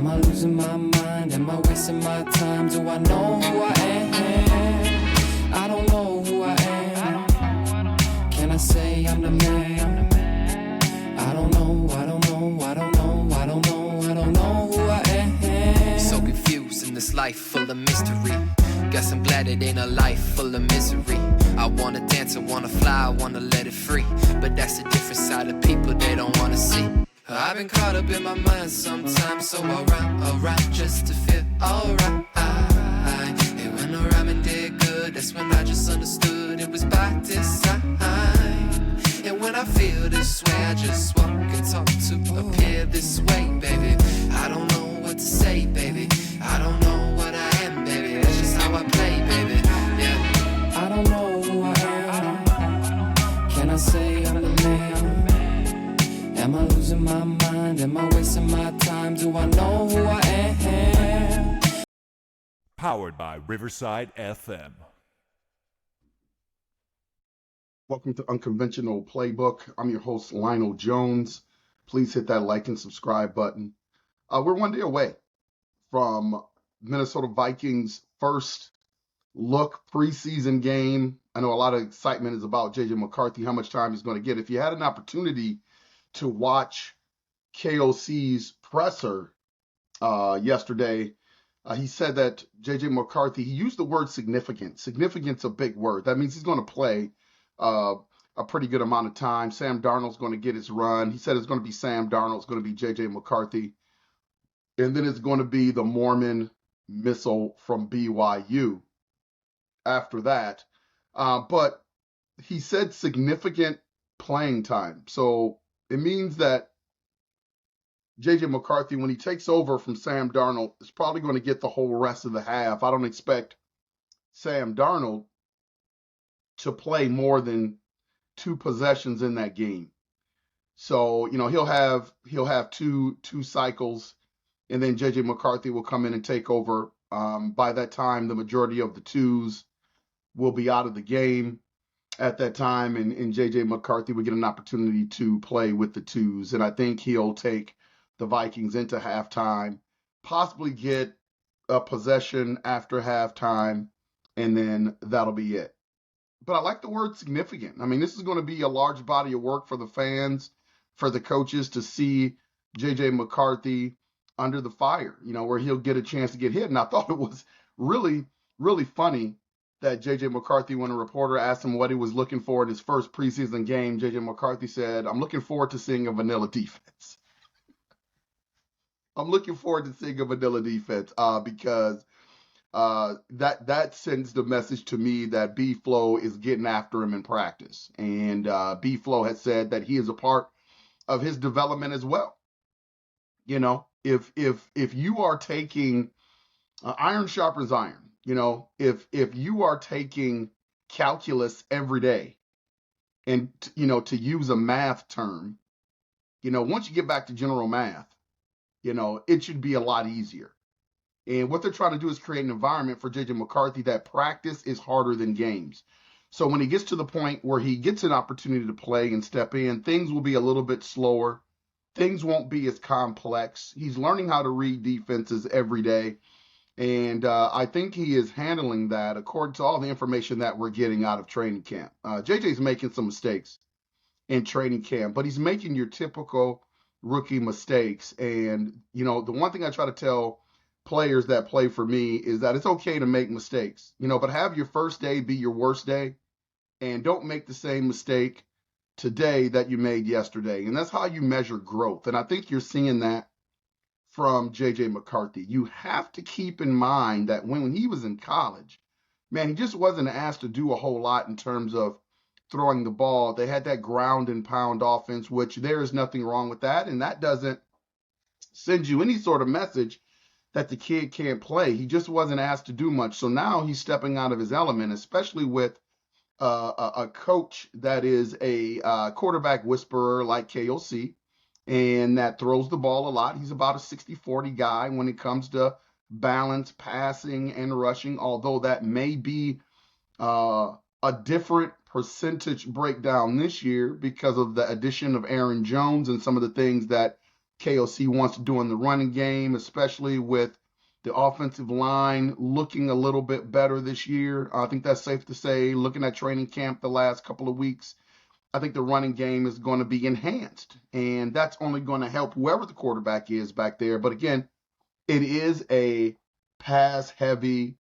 Am I losing my mind? Am I wasting my time? Do I know who I am? I don't know who I am. Can I say I'm the man? I don't know, I don't know, I don't know, I don't know, I don't know who I am. So confused in this life full of mystery. Guess I'm glad it ain't a life full of misery. I wanna dance, I wanna fly, I wanna let it free. But that's a different side of people they don't wanna see. I've been caught up in my mind sometimes, so I rhyme just to feel alright. And when the rhyming did good, that's when I just understood it was by design. And when I feel this way, I just walk and talk to appear this way, baby. I don't know what to say, baby. I don't know what I am, baby. That's just how I play, baby. Yeah. I don't know who I am. Can I say I'm the man? Am I losing my mind? Am I wasting my time? Do I know who I am? Powered by Riverside FM. Welcome to Unconventional Playbook. I'm your host, Lionel Jones. Please hit that like and subscribe button. We're 1 day away from Minnesota Vikings' first look preseason game. I know a lot of excitement is about JJ McCarthy, how much time he's going to get. If you had an opportunity to watch KOC's presser yesterday, he said that JJ McCarthy, he used the word significant. Significant's a big word. That means he's going to play a pretty good amount of time. Sam Darnold's going to get his run. He said it's going to be Sam Darnold, it's going to be JJ McCarthy. And then it's going to be the Mormon missile from BYU after that. But he said significant playing time. So it means that JJ McCarthy, when he takes over from Sam Darnold, is probably going to get the whole rest of the half. I don't expect Sam Darnold to play more than 2 possessions in that game. So, you know, he'll have two cycles, and then JJ McCarthy will come in and take over. By that time, the majority of the 2s will be out of the game at that time, and JJ McCarthy will get an opportunity to play with the 2s. And I think he'll take the Vikings into halftime, possibly get a possession after halftime, and then that'll be it. But I like the word significant. I mean, this is going to be a large body of work for the fans, for the coaches to see JJ McCarthy under the fire, you know, where he'll get a chance to get hit. And I thought it was really, really funny that JJ McCarthy, when a reporter asked him what he was looking for in his first preseason game, JJ McCarthy said, "I'm looking forward to seeing a vanilla defense." I'm looking forward to seeing a vanilla defense because that sends the message to me that B-Flow is getting after him in practice. And B-Flow has said that he is a part of his development as well. You know, if you are taking iron sharpens iron, you know, if you are taking calculus every day, and, you know, to use a math term, you know, once you get back to general math, you know, it should be a lot easier. And what they're trying to do is create an environment for JJ McCarthy that practice is harder than games. So when he gets to the point where he gets an opportunity to play and step in, things will be a little bit slower. Things won't be as complex. He's learning how to read defenses every day. And I think he is handling that according to all the information that we're getting out of training camp. JJ's making some mistakes in training camp, but he's making your typical rookie mistakes. And, you know, the one thing I try to tell players that play for me is that it's okay to make mistakes, you know, but have your first day be your worst day, and don't make the same mistake today that you made yesterday. And that's how you measure growth. And I think you're seeing that from JJ McCarthy. You have to keep in mind that when he was in college, man, he just wasn't asked to do a whole lot in terms of throwing the ball. They had that ground and pound offense, which there is nothing wrong with that. And that doesn't send you any sort of message that the kid can't play. He just wasn't asked to do much. So now he's stepping out of his element, especially with a coach that is a quarterback whisperer like KOC, and that throws the ball a lot. He's about a 60-40 guy when it comes to balance, passing, and rushing, although that may be a different percentage breakdown this year because of the addition of Aaron Jones and some of the things that KOC wants to do in the running game, especially with the offensive line looking a little bit better this year. I think that's safe to say, looking at training camp the last couple of weeks, I think the running game is going to be enhanced, and that's only going to help whoever the quarterback is back there. But again, it is a pass-heavy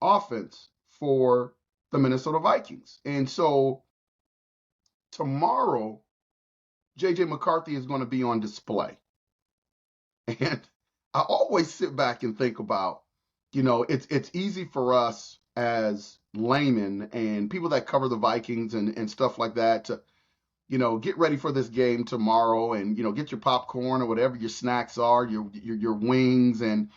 offense for the Minnesota Vikings. And so tomorrow, JJ McCarthy is going to be on display. And I always sit back and think about, it's easy for us as laymen and people that cover the Vikings and stuff like that to, get ready for this game tomorrow and, get your popcorn or whatever your snacks are, your wings. And,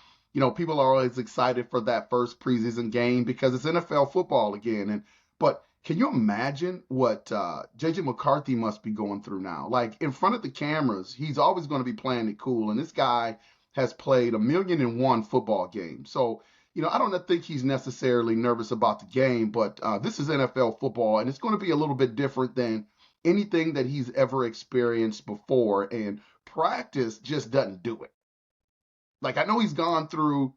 people are always excited for that first preseason game because it's NFL football again. But can you imagine what JJ McCarthy must be going through now? Like in front of the cameras, he's always going to be playing it cool. And this guy has played 1,000,001 football games. So, I don't think he's necessarily nervous about the game, but this is NFL football, and it's going to be a little bit different than anything that he's ever experienced before. And practice just doesn't do it. Like I know he's gone through,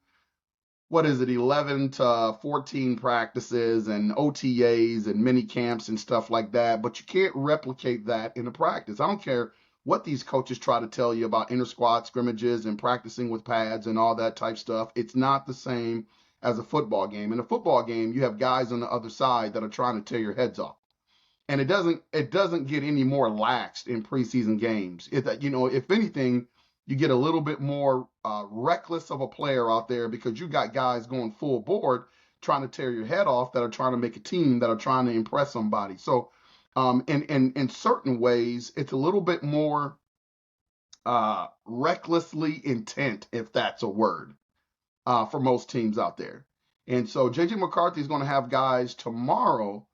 11 to 14 practices and OTAs and mini camps and stuff like that, but you can't replicate that in a practice. I don't care what these coaches try to tell you about inter-squad scrimmages and practicing with pads and all that type stuff. It's not the same as a football game. In a football game, you have guys on the other side that are trying to tear your heads off. And it doesn't get any more laxed in preseason games. If anything, you get a little bit more reckless of a player out there because you got guys going full board trying to tear your head off that are trying to make a team, that are trying to impress somebody. So in certain ways, it's a little bit more recklessly intent, if that's a word, for most teams out there. And so JJ McCarthy is going to have guys tomorrow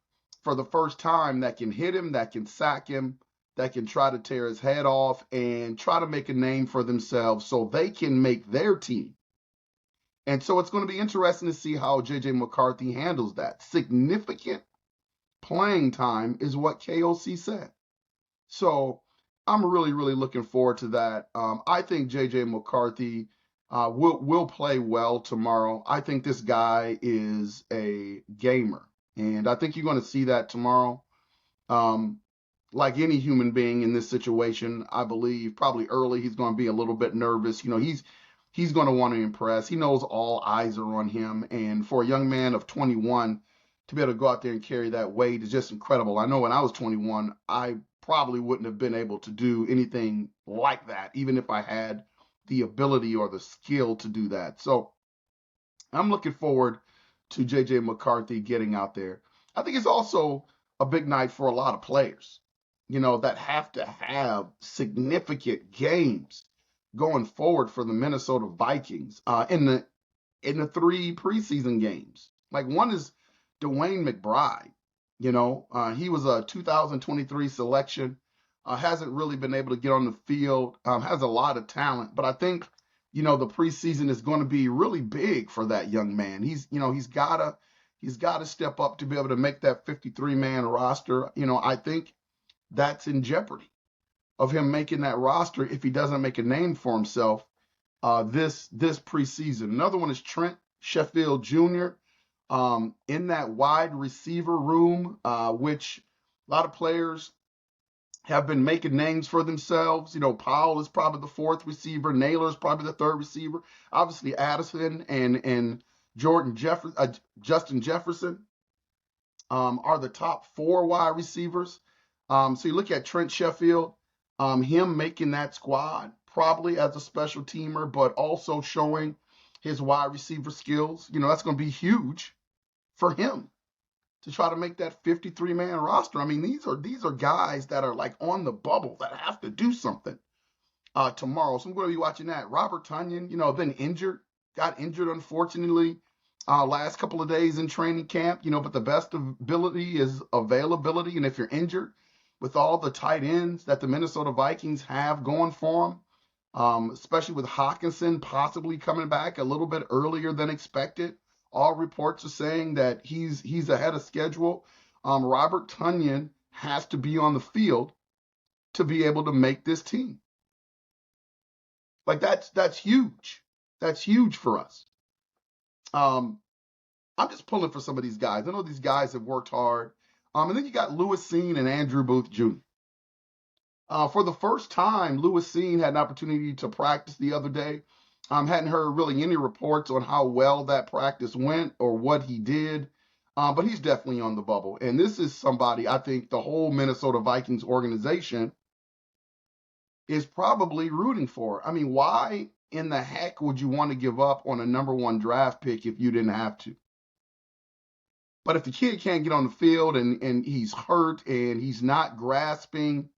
for the first time that can hit him, that can sack him, that can try to tear his head off and try to make a name for themselves so they can make their team. And so it's going to be interesting to see how JJ McCarthy handles that. Significant playing time is what KOC said. So I'm really, really looking forward to that. I think JJ McCarthy will play well tomorrow. I think this guy is a gamer, and I think you're going to see that tomorrow. Like any human being in this situation, I believe probably early he's going to be a little bit nervous. He's going to want to impress. He knows all eyes are on him, and for a young man of 21 to be able to go out there and carry that weight is just incredible. I know when I was 21, I probably wouldn't have been able to do anything like that, even if I had the ability or the skill to do that. So I'm looking forward to JJ McCarthy getting out there. I think it's also a big night for a lot of players, that have to have significant games going forward for the Minnesota Vikings in the 3 preseason games. Like one is Dwayne McBride. He was a 2023 selection, hasn't really been able to get on the field, has a lot of talent, but I think, the preseason is going to be really big for that young man. He's got to step up to be able to make that 53-man roster. I think that's in jeopardy of him making that roster if he doesn't make a name for himself this preseason. Another one is Trent Sheffield Jr. In that wide receiver room, which a lot of players have been making names for themselves. Powell is probably the 4th receiver. Naylor is probably the 3rd receiver. Obviously, Addison and Justin Jefferson are the top 4 wide receivers. So you look at Trent Sheffield, him making that squad probably as a special teamer, but also showing his wide receiver skills. That's going to be huge for him to try to make that 53-man roster. I mean, these are guys that are like on the bubble that have to do something tomorrow. So I'm going to be watching that. Robert Tonyan, got injured unfortunately last couple of days in training camp, but the best ability is availability. And if you're injured, with all the tight ends that the Minnesota Vikings have going for them, especially with Hawkinson possibly coming back a little bit earlier than expected. All reports are saying that he's ahead of schedule. Robert Tonyan has to be on the field to be able to make this team. Like that's huge. That's huge for us. I'm just pulling for some of these guys. I know these guys have worked hard. And then you got Lewis Seen and Andrew Booth Jr. For the first time, Lewis Seen had an opportunity to practice the other day. Hadn't heard really any reports on how well that practice went or what he did, but he's definitely on the bubble. And this is somebody I think the whole Minnesota Vikings organization is probably rooting for. I mean, why in the heck would you want to give up on a number 1 draft pick if you didn't have to? But if the kid can't get on the field and he's hurt and he's not grasping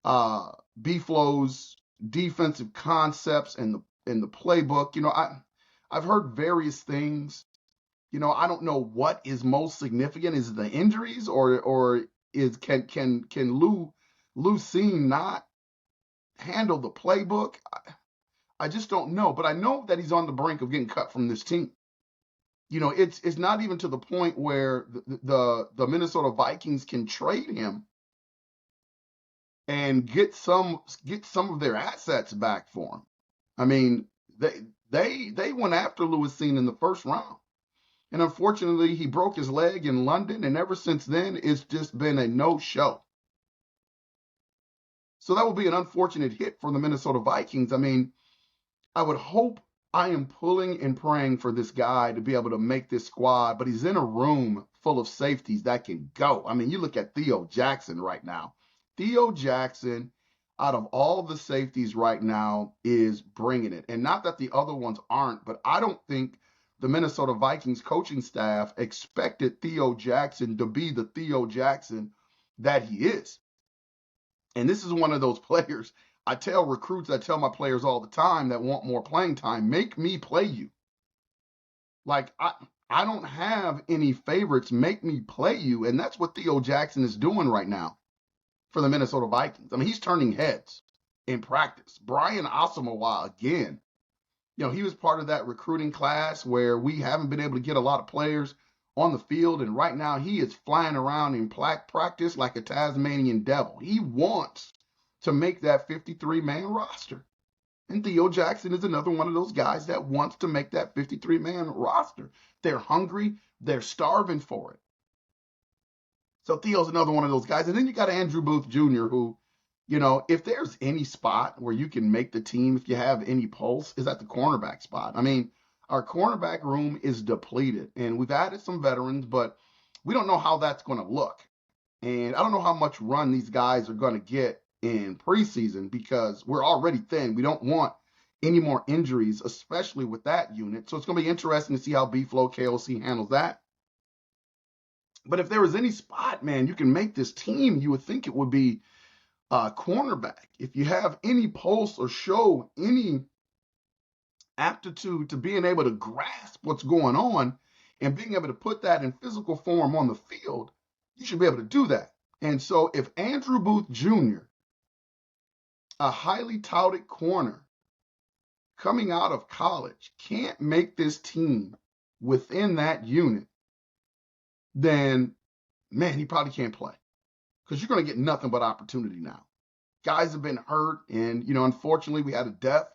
B-Flow's defensive concepts and the playbook, I've heard various things. I don't know what is most significant. Is it the injuries or can Lou Seen not handle the playbook? I just don't know. But I know that he's on the brink of getting cut from this team. It's not even to the point where the Minnesota Vikings can trade him and get some of their assets back for him. I mean, they went after Lewis Seen in the first round. And unfortunately, he broke his leg in London, and ever since then, it's just been a no-show. So that will be an unfortunate hit for the Minnesota Vikings. I mean, I would hope I am pulling and praying for this guy to be able to make this squad, but he's in a room full of safeties that can go. I mean, you look at Theo Jackson right now. Theo Jackson, out of all the safeties right now, is bringing it. And not that the other ones aren't, but I don't think the Minnesota Vikings coaching staff expected Theo Jackson to be the Theo Jackson that he is. And this is one of those players. I tell my players all the time that want more playing time, make me play you. Like, I don't have any favorites. Make me play you. And that's what Theo Jackson is doing right now for the Minnesota Vikings. I mean, he's turning heads in practice. Brian Asamoah, again, he was part of that recruiting class where we haven't been able to get a lot of players on the field. And right now he is flying around in practice like a Tasmanian devil. He wants to make that 53-man roster. And Theo Jackson is another one of those guys that wants to make that 53-man roster. They're hungry. They're starving for it. So Theo's another one of those guys. And then you got Andrew Booth Jr., who, if there's any spot where you can make the team, if you have any pulse, is at the cornerback spot. I mean, our cornerback room is depleted. And we've added some veterans, but we don't know how that's going to look. And I don't know how much run these guys are going to get in preseason because we're already thin. We don't want any more injuries, especially with that unit. So it's going to be interesting to see how B-Flow KOC handles that. But if there was any spot, man, you can make this team, you would think it would be cornerback. If you have any pulse or show any aptitude to being able to grasp what's going on and being able to put that in physical form on the field, you should be able to do that. And so if Andrew Booth Jr., a highly touted corner coming out of college, can't make this team within that unit, then, man, he probably can't play. Because you're going to get nothing but opportunity now. Guys have been hurt, and, unfortunately, we had a death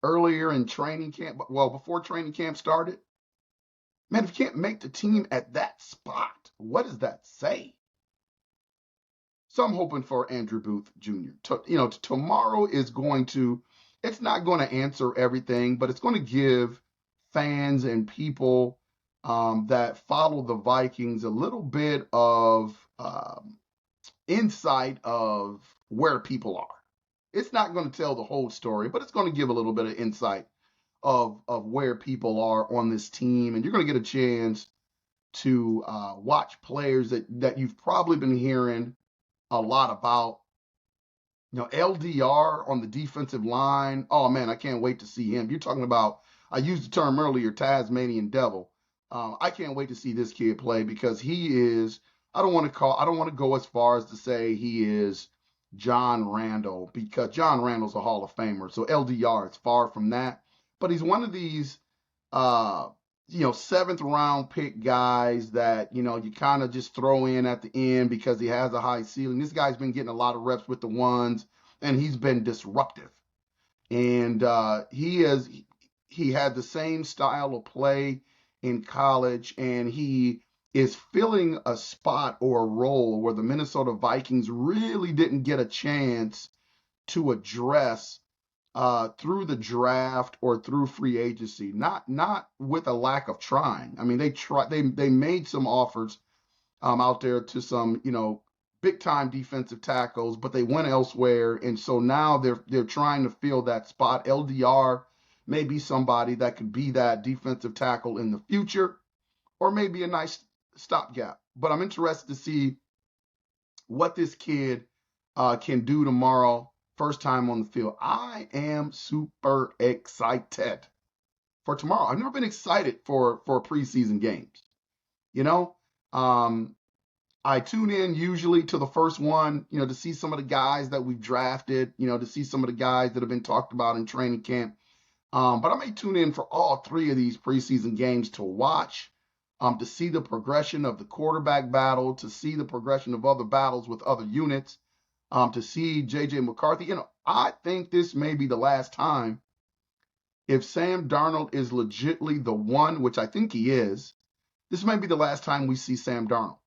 earlier in training camp. Well, before training camp started. Man, if you can't make the team at that spot, what does that say? So I'm hoping for Andrew Booth Jr. Tomorrow is it's not going to answer everything, but it's going to give fans and people that follow the Vikings a little bit of insight of where people are. It's not going to tell the whole story, but it's going to give a little bit of insight of where people are on this team. And you're going to get a chance to watch players that you've probably been hearing a lot about. LDR on the defensive line. Oh, man, I can't wait to see him. You're talking about, I used the term earlier, Tasmanian devil. I can't wait to see this kid play because he is, I don't want to go as far as to say he is John Randall, because John Randall's a Hall of Famer. So LDR is far from that. But he's one of these, 7th round pick guys that, you kind of just throw in at the end because he has a high ceiling. This guy's been getting a lot of reps with the ones, and he's been disruptive. And he had the same style of play in college, and he is filling a spot or a role where the Minnesota Vikings really didn't get a chance to address through the draft or through free agency. Not with a lack of trying. I mean, they made some offers out there to some, big time defensive tackles, but they went elsewhere. And so now they're trying to fill that spot. LDR may be somebody that could be that defensive tackle in the future, or maybe a nice stopgap. But I'm interested to see what this kid can do tomorrow, first time on the field. I am super excited for tomorrow. I've never been excited for preseason games. You know, I tune in usually to the first one, to see some of the guys that we've drafted, to see some of the guys that have been talked about in training camp. But I may tune in for all three of these preseason games to watch, to see the progression of the quarterback battle, to see the progression of other battles with other units, to see JJ McCarthy. I think this may be the last time, if Sam Darnold is legitimately the one, which I think he is, this may be the last time we see Sam Darnold.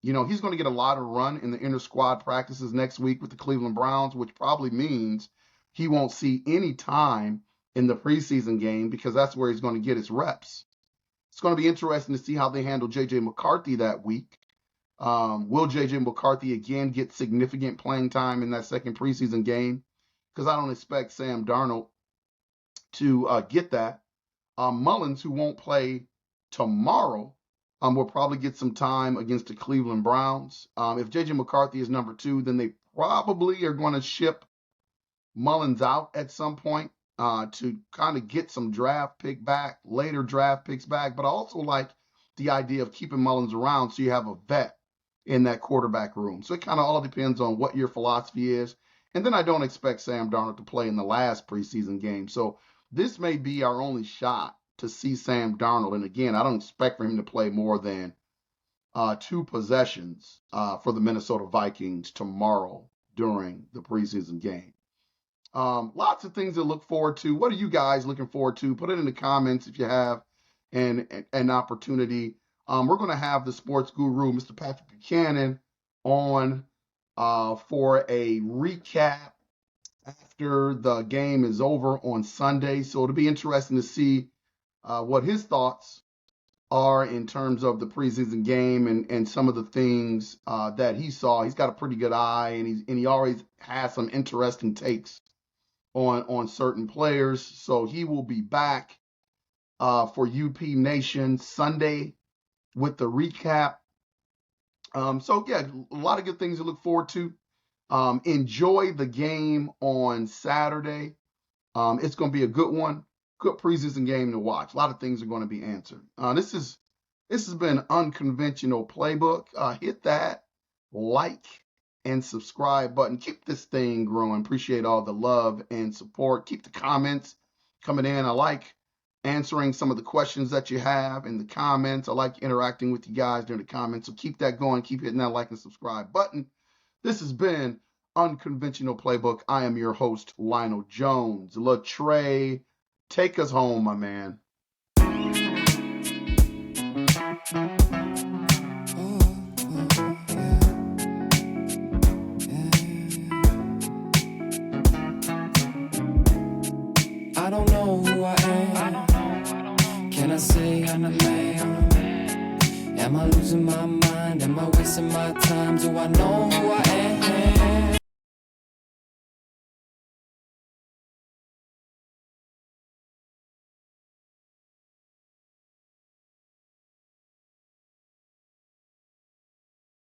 He's going to get a lot of run in the inter-squad practices next week with the Cleveland Browns, which probably means he won't see any time in the preseason game because that's where he's going to get his reps. It's going to be interesting to see how they handle JJ McCarthy that week. Will JJ McCarthy again get significant playing time in that second preseason game? Because I don't expect Sam Darnold to get that. Mullins, who won't play tomorrow, will probably get some time against the Cleveland Browns. If JJ McCarthy is number 2, then they probably are going to ship Mullins out at some point to kind of get some later draft picks back. But I also like the idea of keeping Mullins around so you have a vet in that quarterback room. So it kind of all depends on what your philosophy is. And then I don't expect Sam Darnold to play in the last preseason game. So this may be our only shot to see Sam Darnold. And again, I don't expect for him to play more than 2 possessions for the Minnesota Vikings tomorrow during the preseason game. Lots of things to look forward to. What are you guys looking forward to? Put it in the comments if you have an opportunity. We're going to have the sports guru, Mr. Patrick Buchanan, on for a recap after the game is over on Sunday. So it'll be interesting to see what his thoughts are in terms of the preseason game and some of the things that he saw. He's got a pretty good eye, and he always has some interesting takes on certain players. So he will be back for UP Nation Sunday with the recap. So yeah, a lot of good things to look forward to. Enjoy the game on Saturday. It's going to be a good one. Good preseason game to watch. A lot of things are going to be answered. This has been Unconventional Playbook. Hit that like and subscribe button. Keep this thing growing. Appreciate all the love and support. Keep the comments coming in. I like answering some of the questions that you have in the comments. I like interacting with you guys during the comments. So keep that going. Keep hitting that like and subscribe button. This has been Unconventional Playbook. I am your host, Lionel Jones. Latrey, take us home, my man. I don't know who I am. Can I say I'm the man? Am I losing my mind? Am I wasting my time? Do I know who I am?